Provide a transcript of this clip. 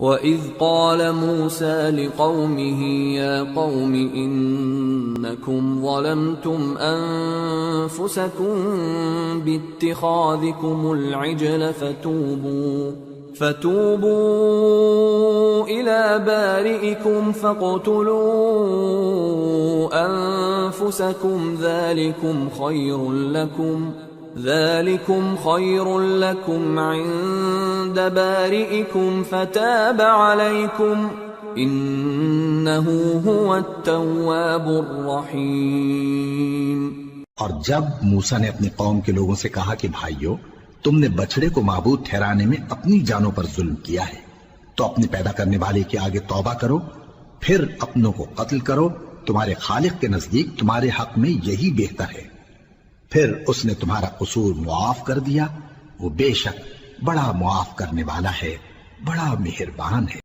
وَإِذْ قَالَ مُوسَى لِقَوْمِهِ يَا قَوْمِ إِنَّكُمْ ظَلَمْتُمْ أَنفُسَكُمْ بِاتِّخَاذِكُمُ الْعِجْلَ فَتُوبُوا إِلَى بَارِئِكُمْ فَاقْتُلُوا أَنفُسَكُمْ ذَلِكُمْ خَيْرٌ لَكُمْ عِندَ بَارِئِكُمْ فَتَابَ عَلَيْكُمْ إِنَّهُ هُوَ التَّوَّابُ الرَّحِيمُ۔ اور جب موسیٰ نے اپنی قوم کے لوگوں سے کہا کہ بھائیو، تم نے بچڑے کو معبود ٹھہرانے میں اپنی جانوں پر ظلم کیا ہے، تو اپنے پیدا کرنے والے کے آگے توبہ کرو، پھر اپنوں کو قتل کرو، تمہارے خالق کے نزدیک تمہارے حق میں یہی بہتر ہے۔ پھر اس نے تمہارا قصور معاف کر دیا، وہ بے شک بڑا معاف کرنے والا ہے، بڑا مہربان ہے۔